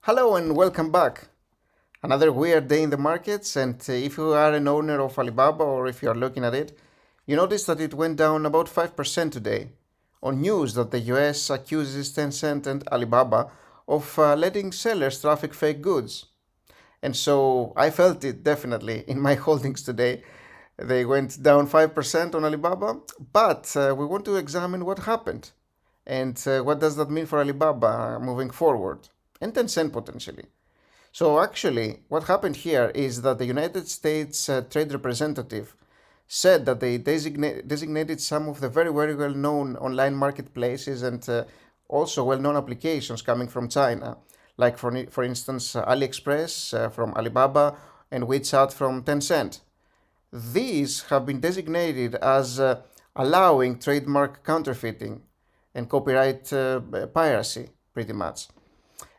Hello and welcome back. Another weird day in the markets, and if you are an owner of Alibaba or if you are looking at it, you notice that it went down about 5% today on news that the US accuses Tencent and Alibaba of letting sellers traffic fake goods. And so I felt it definitely in my holdings today. They went down 5% on Alibaba, but we want to examine what happened and what does that mean for Alibaba moving forward and Tencent potentially. So actually, what happened here is that the United States Trade Representative said that they designated some of the very well-known online marketplaces and also well-known applications coming from China, like for instance AliExpress from Alibaba and WeChat from Tencent. These have been designated as allowing trademark counterfeiting and copyright piracy, pretty much.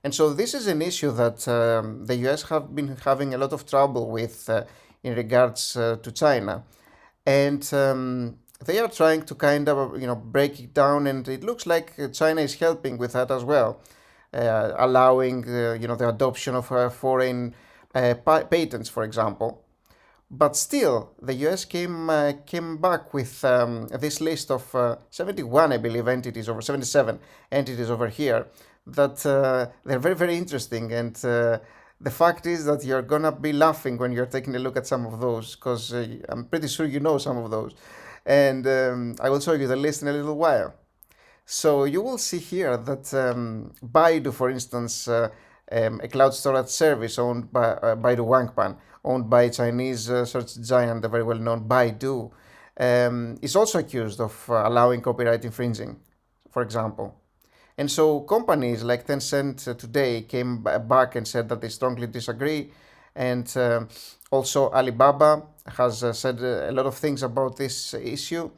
And so this is an issue that the US have been having a lot of trouble with in regards to China. And they are trying to kind of, break it down. And it looks like China is helping with that as well, allowing, the adoption of foreign patents, for example. But still, the US came back with this list of 71, I believe, entities over 77 entities over here that they're very interesting. And the fact is that you're gonna be laughing when you're taking a look at some of those, because I'm pretty sure you know some of those. And I will show you the list in a little while. So you will see here that Baidu, for instance, a cloud storage service owned by Baidu Wangpan, owned by Chinese search giant, the very well-known Baidu, is also accused of allowing copyright infringing, for example. And so companies like Tencent today came back and said that they strongly disagree. And also Alibaba has said a lot of things about this issue.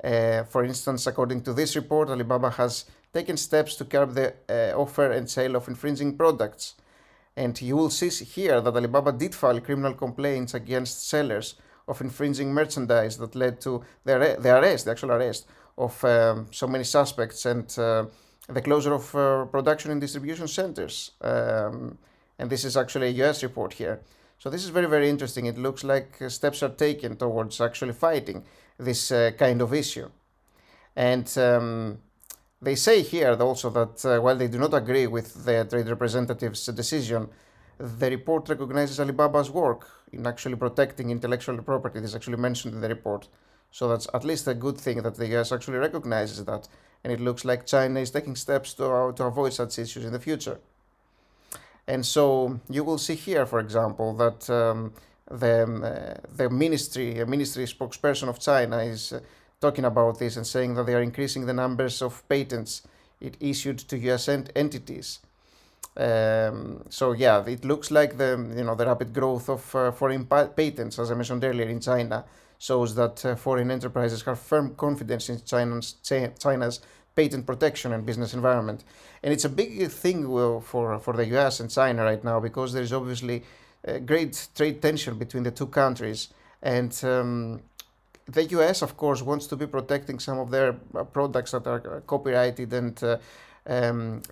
For instance, according to this report, Alibaba has taken steps to curb the offer and sale of infringing products. And you will see here that Alibaba did file criminal complaints against sellers of infringing merchandise that led to the actual arrest of so many suspects and the closure of production and distribution centers. And this is actually a US report here. So this is very interesting. It looks like steps are taken towards actually fighting this kind of issue. And they say here also that while they do not agree with the trade representative's decision, the report recognizes Alibaba's work in actually protecting intellectual property. This is actually mentioned in the report. So that's at least a good thing that the US actually recognizes that. And it looks like China is taking steps to avoid such issues in the future. And so you will see here, for example, that the ministry spokesperson of China is talking about this and saying that they are increasing the numbers of patents it issued to US entities. So yeah, it looks like the rapid growth of foreign patents, as I mentioned earlier, in China, shows that foreign enterprises have firm confidence in China's patent protection and business environment. And it's a big thing for the US and China right now, because there is obviously a great trade tension between the two countries. And the US, of course, wants to be protecting some of their products that are copyrighted, and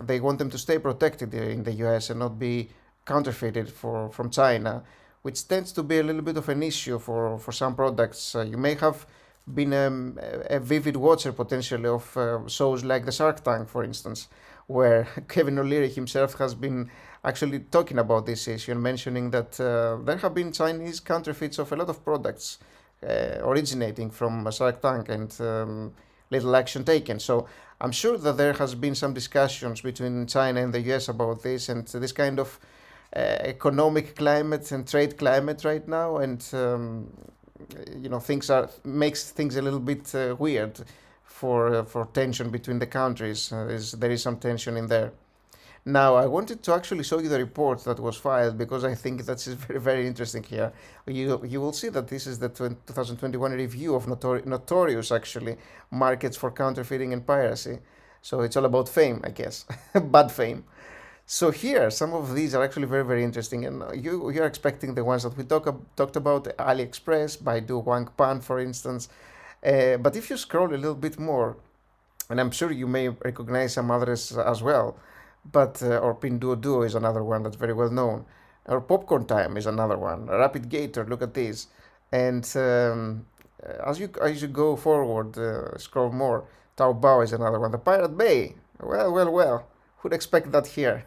they want them to stay protected in the US and not be counterfeited from China, which tends to be a little bit of an issue for some products. You may have been a vivid watcher potentially of shows like the Shark Tank, for instance, where Kevin O'Leary himself has been actually talking about this issue and mentioning that there have been Chinese counterfeits of a lot of products originating from Shark Tank, and little action taken. So I'm sure that there has been some discussions between China and the US about this, and this kind of economic climate and trade climate right now, and things makes things a little bit weird for tension between the countries. There is some tension in there. Now, I wanted to actually show you the report that was filed, because I think that's very interesting here. You will see that this is the 2021 review of notorious, actually, markets for counterfeiting and piracy. So it's all about fame, I guess, bad fame. So here, some of these are actually very interesting, and you're expecting the ones that we talked about: AliExpress, Baidu, Wangpan, for instance. But if you scroll a little bit more, and I'm sure you may recognize some others as well, But or Pinduoduo is another one that's very well known. Or Popcorn Time is another one. Rapid Gator, look at this. And as you go forward, scroll more. Taobao is another one. The Pirate Bay. Well. Who'd expect that here?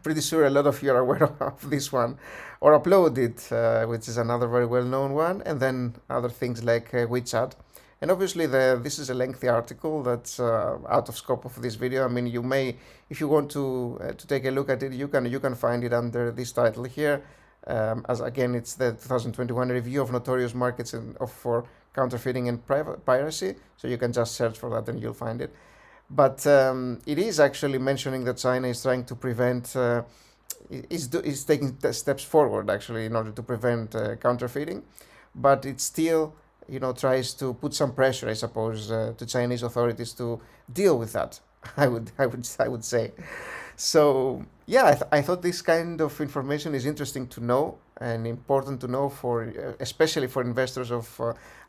Pretty sure a lot of you are aware of this one. Or Upload It, which is another very well-known one. And then other things like WeChat. And obviously, this is a lengthy article that's out of scope of this video. I mean, you may, if you want to take a look at it, you can find it under this title here. As again, it's the 2021 review of notorious markets for counterfeiting and piracy. So you can just search for that and you'll find it. But it is actually mentioning that China is trying to prevent, is taking steps forward actually in order to prevent counterfeiting, but it's still tries to put some pressure, I suppose, to Chinese authorities to deal with that. I would say. So yeah, I thought this kind of information is interesting to know and important to know for, especially for investors of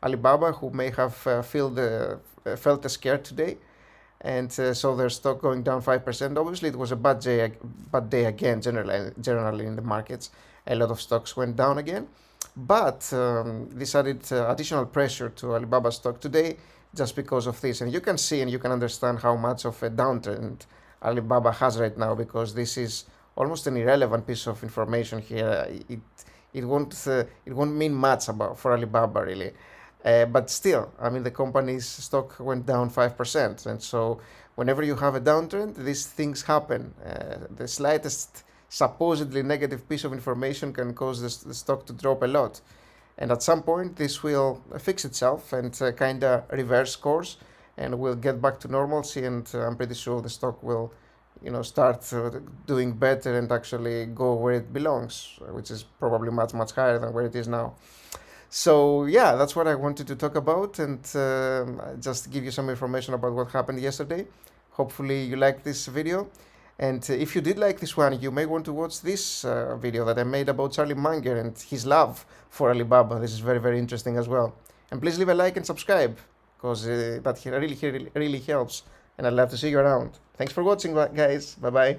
Alibaba who may have felt a scare today, and so their stock going down 5%. Obviously, it was a bad day again. Generally in the markets, a lot of stocks went down again. But this added additional pressure to Alibaba stock today just because of this. And you can see and you can understand how much of a downtrend Alibaba has right now, because this is almost an irrelevant piece of information here. It won't mean much for Alibaba really. But still, I mean, the company's stock went down 5%. And so whenever you have a downtrend, these things happen. The slightest supposedly negative piece of information can cause the stock to drop a lot. And at some point, this will fix itself and kind of reverse course, and we'll get back to normalcy. And I'm pretty sure the stock will, start doing better and actually go where it belongs, which is probably much, much higher than where it is now. So yeah, that's what I wanted to talk about, and just give you some information about what happened yesterday. Hopefully you liked this video. And if you did like this one, you may want to watch this video that I made about Charlie Munger and his love for Alibaba. This is very, very interesting as well. And please leave a like and subscribe, because that really helps. And I'd love to see you around. Thanks for watching, guys. Bye-bye.